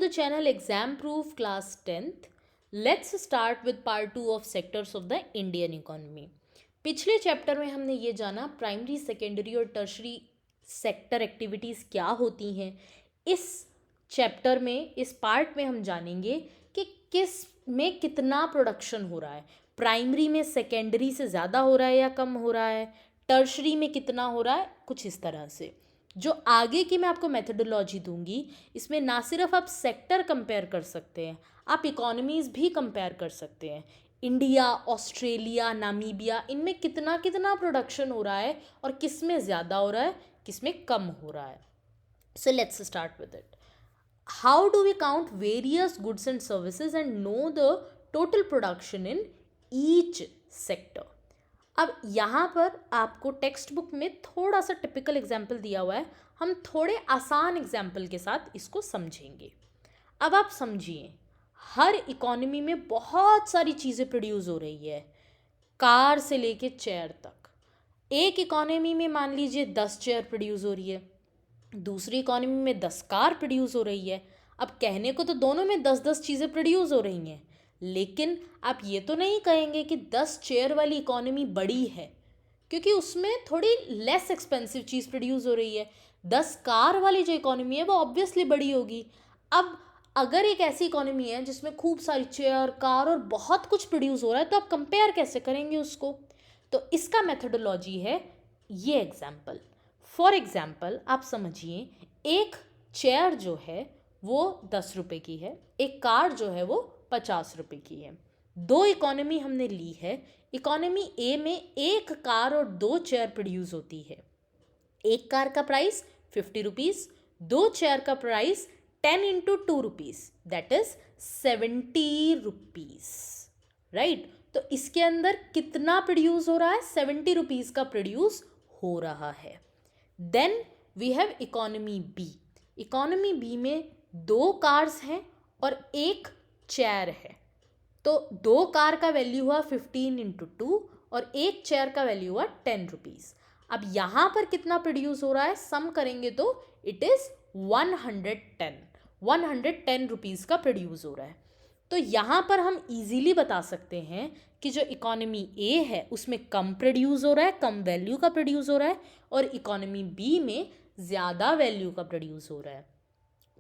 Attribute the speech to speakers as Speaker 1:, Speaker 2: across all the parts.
Speaker 1: the channel Exam Proof Class 10th. Let's start with part 2 of sectors of the Indian economy. पिछले chapter में हमने ये जाना primary, secondary और tertiary sector activities क्या होती हैं. इस चैप्टर में, इस पार्ट में हम जानेंगे कि किस में कितना प्रोडक्शन हो रहा है. प्राइमरी में सेकेंडरी से ज़्यादा हो रहा है या कम हो रहा है, टर्शरी में कितना हो रहा है, कुछ इस तरह से. जो आगे की मैं आपको मेथडोलॉजी दूंगी, इसमें ना सिर्फ आप सेक्टर कंपेयर कर सकते हैं, आप इकोनॉमीज़ भी कंपेयर कर सकते हैं. इंडिया, ऑस्ट्रेलिया, नामीबिया, इनमें कितना कितना प्रोडक्शन हो रहा है और किस में ज़्यादा हो रहा है, किस में कम हो रहा है. So let's start with it. How do we count various goods and services and know the total production in each sector. अब यहाँ पर आपको टेक्स्ट बुक में थोड़ा सा टिपिकल एग्जाम्पल दिया हुआ है, हम थोड़े आसान एग्जाम्पल के साथ इसको समझेंगे. अब आप समझिए, हर इकोनॉमी में बहुत सारी चीज़ें प्रोड्यूस हो रही है, कार से लेके चेयर तक. एक इकोनॉमी में मान लीजिए 10 चेयर प्रोड्यूस हो रही है, दूसरी इकोनॉमी में 10 कार प्रोड्यूस हो रही है. अब कहने को तो दोनों में 10-10 चीज़ें प्रोड्यूस हो रही हैं, लेकिन आप ये तो नहीं कहेंगे कि 10 चेयर वाली इकोनॉमी बड़ी है, क्योंकि उसमें थोड़ी लेस एक्सपेंसिव चीज़ प्रोड्यूस हो रही है. 10 कार वाली जो इकोनॉमी है वो ऑब्वियसली बड़ी होगी. अब अगर एक ऐसी इकोनॉमी है जिसमें खूब सारी चेयर, कार और बहुत कुछ प्रोड्यूस हो रहा है, तो आप कंपेयर कैसे करेंगे उसको. तो इसका मेथडोलॉजी है ये एग्जाम्पल. फॉर एग्जाम्पल आप समझिए, एक चेयर जो है वो 10 रुपये की है, एक कार जो है वो 50 रुपये की है. दो इकोनॉमी हमने ली है. इकोनॉमी ए में एक कार और 2 चेयर प्रोड्यूस होती है. एक कार का प्राइस 50 रुपीज़, 2 चेयर का price 10 into 2 rupees, that is 70 rupees. Right. तो इसके अंदर कितना प्रोड्यूस हो रहा है, 70 रुपीज़ का प्रोड्यूस हो रहा है. Then we have economy B. Economy B में 2 कार्स हैं और एक चेयर है. तो 2 कार का वैल्यू हुआ 15 इंटू 2 और एक चेयर का वैल्यू हुआ 10 रुपीज़. अब यहाँ पर कितना प्रोड्यूस हो रहा है, सम करेंगे तो इट इज़ 110 रुपीज़ का प्रोड्यूस हो रहा है. तो यहाँ पर हम इजीली बता सकते हैं कि जो इकोनॉमी ए है उसमें कम प्रोड्यूस हो रहा है, कम वैल्यू का प्रोड्यूस हो रहा है, और इकोनॉमी बी में ज़्यादा वैल्यू का प्रोड्यूस हो रहा है.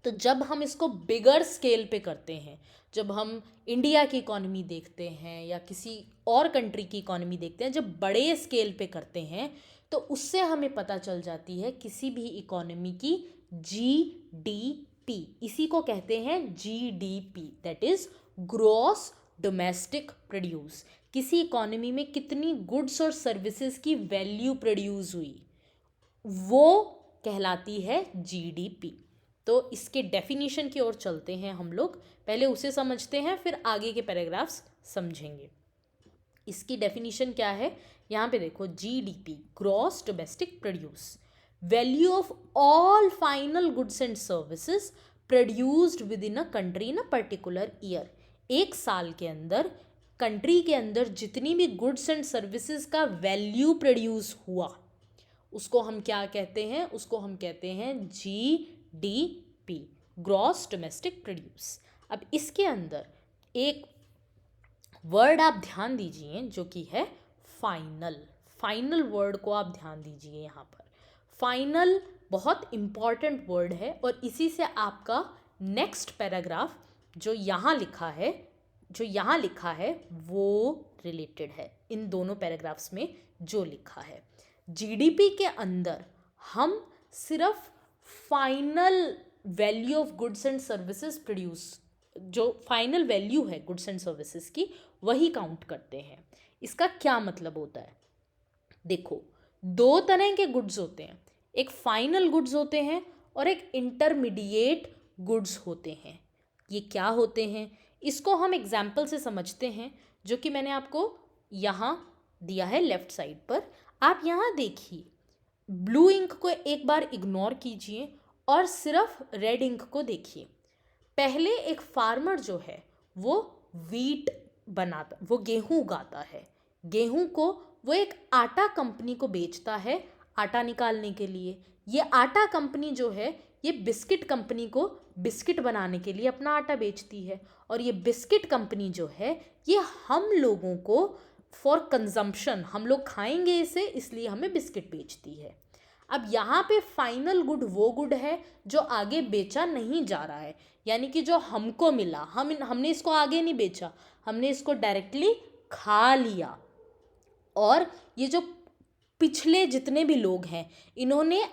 Speaker 1: तो जब हम इसको बिगर स्केल पे करते हैं, जब हम इंडिया की इकोनॉमी देखते हैं या किसी और कंट्री की इकोनॉमी देखते हैं, जब बड़े स्केल पे करते हैं, तो उससे हमें पता चल जाती है किसी भी इकोनॉमी की जीडीपी. इसी को कहते हैं GDP, that is gross domestic produce. किसी इकोनॉमी में कितनी गुड्स और सर्विसेज की वैल्यू प्रोड्यूस हुई, वो कहलाती है जीडीपी. तो इसके डेफिनेशन की ओर चलते हैं हम लोग. पहले उसे समझते हैं, फिर आगे के पैराग्राफ्स समझेंगे. इसकी डेफिनेशन क्या है, यहाँ पे देखो, GDP, gross domestic produce, value of all final goods and services produced with in a country in a particular year. एक साल के अंदर कंट्री के अंदर जितनी भी गुड्स एंड सर्विसेज का वैल्यू प्रोड्यूस हुआ, उसको हम क्या कहते हैं, उसको हम कहते हैं जीडीपी, ग्रॉस डोमेस्टिक प्रोड्यूस. अब इसके अंदर एक वर्ड आप ध्यान दीजिए जो कि है फाइनल. फाइनल वर्ड को आप ध्यान दीजिए. यहाँ पर फाइनल बहुत इम्पॉर्टेंट वर्ड है, और इसी से आपका नेक्स्ट पैराग्राफ जो यहाँ लिखा है वो रिलेटेड है. इन दोनों पैराग्राफ्स में जो लिखा है, जीडीपी के अंदर हम सिर्फ final value of goods and services produce, जो फाइनल वैल्यू है गुड्स एंड सर्विसेज की, वही काउंट करते हैं. इसका क्या मतलब होता है, देखो, 2 तरह के गुड्स होते हैं. एक फाइनल गुड्स होते हैं और एक इंटरमीडिएट गुड्स होते हैं. ये क्या होते हैं, इसको हम एग्जाम्पल से समझते हैं, जो कि मैंने आपको यहाँ दिया है लेफ्ट साइड पर. आप यहाँ देखिए, ब्लू इंक को एक बार इग्नोर कीजिए और सिर्फ रेड इंक को देखिए. पहले एक फार्मर जो है वो वीट बनाता, वो गेहूं उगाता है. गेहूं को वो एक आटा कंपनी को बेचता है आटा निकालने के लिए. ये आटा कंपनी जो है ये बिस्किट कंपनी को बिस्किट बनाने के लिए अपना आटा बेचती है, और ये बिस्किट कंपनी जो है ये हम लोगों को फॉर कंजम्पशन, हम लोग खाएंगे इसे इसलिए हमें बिस्किट बेचती है। अब यहाँ पे फाइनल गुड वो गुड है जो आगे बेचा नहीं जा रहा है, यानी कि जो हमको मिला, हमने इसको आगे नहीं बेचा, हमने इसको डायरेक्टली खा लिया। और ये जो पिछले जितने भी लोग हैं इन्होंने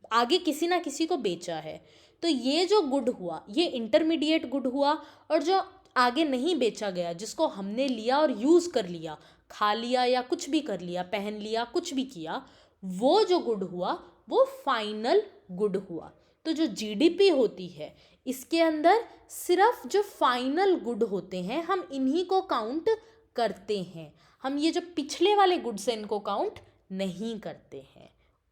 Speaker 1: आगे किसी ना किसी को बेचा है। तो ये जो गुड हुआ ये इंटरमीडिएट गुड हुआ, और जो आगे नहीं बेचा गया जिसको हमने लिया और यूज़ कर लिया, खा लिया या कुछ भी कर लिया, पहन लिया, कुछ भी किया, वो जो गुड हुआ वो फाइनल गुड हुआ। तो जो जीडीपी होती है इसके अंदर सिर्फ जो फाइनल गुड होते हैं हम इन्हीं को काउंट करते हैं, हम ये जो पिछले वाले गुड्स हैं इनको काउंट नहीं करते हैं।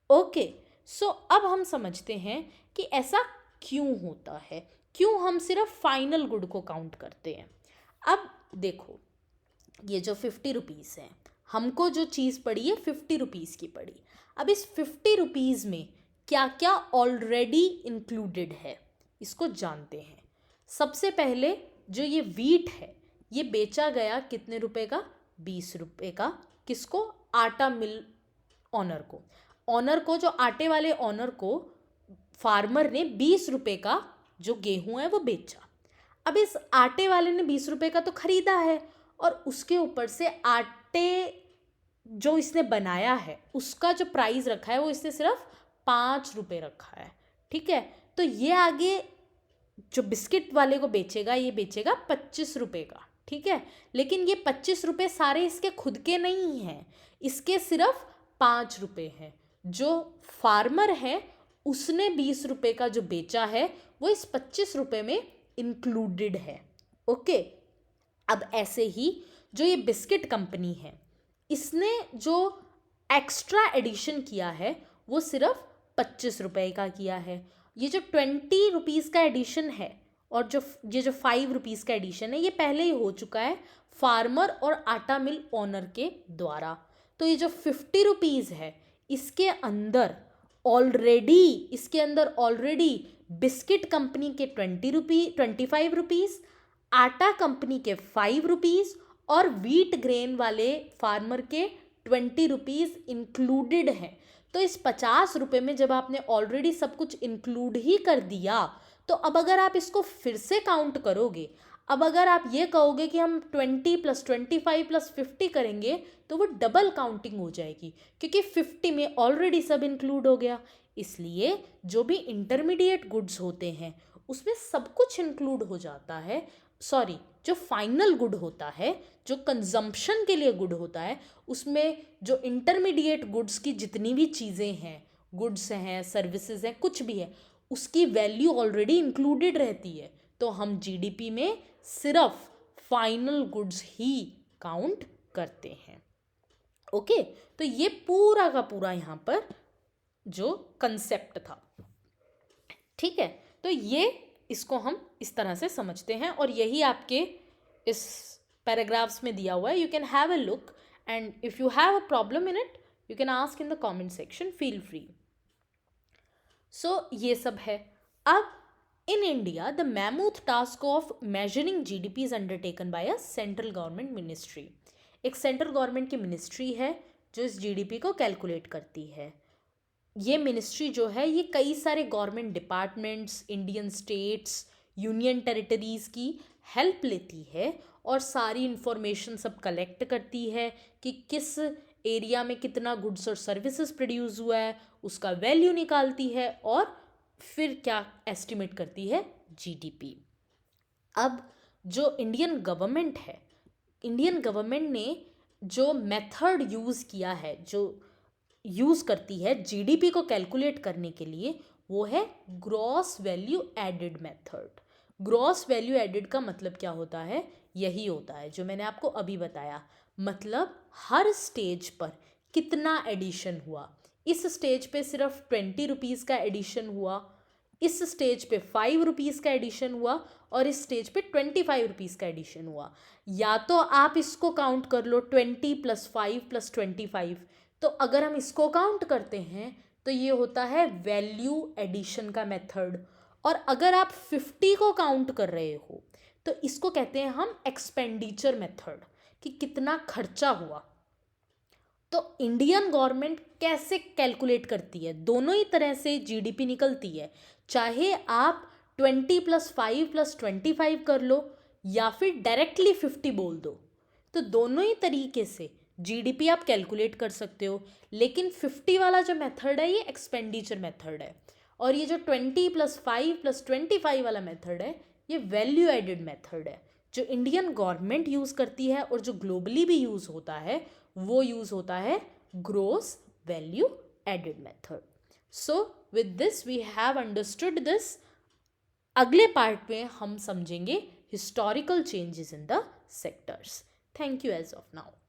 Speaker 1: ओके, सो अब हम समझते हैं कि ऐसा क्यों होता है, क्यों हम सिर्फ फाइनल गुड को काउंट करते हैं। अब देखो, ये जो 50 रुपीज़ हैं, हमको जो चीज़ पड़ी है 50 रुपीज़ की पड़ी। अब इस 50 रुपीज़ में क्या क्या ऑलरेडी इंक्लूडेड है इसको जानते हैं। सबसे पहले जो ये व्हीट है ये बेचा गया कितने रुपए का, 20 रुपए का। किसको, आटा मिल ऑनर को, जो आटे वाले ऑनर को फार्मर ने 20 रुपए का जो गेहूं है वो बेचा। अब इस आटे वाले ने 20 रुपए का तो खरीदा है, और उसके ऊपर से आटे जो इसने बनाया है उसका जो प्राइस रखा है वो इसने सिर्फ 5 रुपए रखा है। ठीक है, तो ये आगे जो बिस्किट वाले को बेचेगा ये बेचेगा 25 रुपए का। ठीक है, लेकिन ये 25 रुपए सारे इसके खुद के नहीं हैं, इसके सिर्फ 5 रुपए हैं। जो फार्मर है उसने 20 रुपए का जो बेचा है वो इस 25 रुपए में इंक्लूडेड है। ओके, अब ऐसे ही जो ये बिस्किट कंपनी है इसने जो एक्स्ट्रा एडिशन किया है वो सिर्फ 25 रुपए का किया है। ये जो 20 रुपीज़ का एडिशन है और ये जो 5 रुपीज़ का एडिशन है ये पहले ही हो चुका है फार्मर और आटा मिल ओनर के द्वारा। तो ये जो 50 रुपीज़ है इसके अंदर ऑलरेडी बिस्किट कंपनी के 25 रुपीज़, आटा कंपनी के 5 रुपीज़ और व्हीट ग्रेन वाले फार्मर के 20 रुपीज़ इंक्लूडेड हैं। तो इस 50 रुपये में जब आपने ऑलरेडी सब कुछ इंक्लूड ही कर दिया, तो अब अगर आप इसको फिर से काउंट करोगे, अब अगर आप ये कहोगे कि हम 20 + 25 + 50 करेंगे तो वो डबल काउंटिंग हो जाएगी, क्योंकि 50 में ऑलरेडी सब इंक्लूड हो गया। इसलिए जो भी इंटरमीडिएट गुड्स होते हैं उसमें सब कुछ इंक्लूड हो जाता है। सॉरी, जो फाइनल गुड होता है, जो कंजम्पशन के लिए गुड होता है, उसमें जो इंटरमीडिएट गुड्स की जितनी भी चीज़ें हैं, गुड्स हैं, सर्विसेज हैं, कुछ भी है, उसकी वैल्यू ऑलरेडी इंक्लूडेड रहती है। तो हम जीडीपी में सिर्फ फाइनल गुड्स ही काउंट करते हैं। ओके, तो ये पूरा का पूरा यहाँ पर जो कंसेप्ट था। ठीक है, तो ये इसको हम इस तरह से समझते हैं, और यही आपके इस पैराग्राफ्स में दिया हुआ है। You can have a look, and if you have a problem in it you can ask in the comment section, feel free. So ये सब है। अब in India the mammoth task of measuring GDP is undertaken by a central government ministry. एक central government की ministry है जो इस GDP को कैलकुलेट करती है। ये मिनिस्ट्री जो है ये कई सारे government departments, Indian states, union territories की हेल्प लेती है और सारी इंफॉर्मेशन सब कलेक्ट करती है कि किस एरिया में कितना गुड्स और सर्विसेज प्रोड्यूस हुआ है, उसका वैल्यू निकालती है और फिर क्या एस्टिमेट करती है, जीडीपी। अब जो इंडियन गवर्नमेंट है, इंडियन गवर्नमेंट ने जो मेथड यूज़ किया है, जो यूज़ करती है जीडीपी को कैलकुलेट करने के लिए, वो है gross value added method. Gross value added का मतलब क्या होता है, यही होता है जो मैंने आपको अभी बताया। मतलब हर स्टेज पर कितना एडिशन हुआ। इस स्टेज पे सिर्फ 20 रुपीज़ का एडिशन हुआ, इस स्टेज पे 5 रुपीज़ का एडिशन हुआ, और इस स्टेज पे 25 रुपीज़ का एडिशन हुआ। या तो आप इसको काउंट कर लो 20 + 5 + 25। तो अगर हम इसको काउंट करते हैं तो ये होता है वैल्यू एडिशन का मेथड। और अगर आप 50 को काउंट कर रहे हो तो इसको कहते हैं हम एक्सपेंडिचर मेथड, कि कितना खर्चा हुआ। तो इंडियन गवर्नमेंट कैसे कैलकुलेट करती है? दोनों ही तरह से जीडीपी निकलती है, चाहे आप 20+5+25 कर लो या फिर डायरेक्टली 50 बोल दो, तो दोनों ही तरीके से जीडीपी आप कैलकुलेट कर सकते हो। लेकिन 50 वाला जो मेथड है ये एक्सपेंडिचर मेथड है, और ये जो 20+5+25 वाला मेथड है ये वैल्यू एडेड मेथड है, जो इंडियन गवर्नमेंट यूज़ करती है और जो ग्लोबली भी यूज़ होता है वो यूज़ होता है gross value added method. So with this we have understood this. अगले पार्ट में हम समझेंगे historical changes in the sectors. Thank you as of now.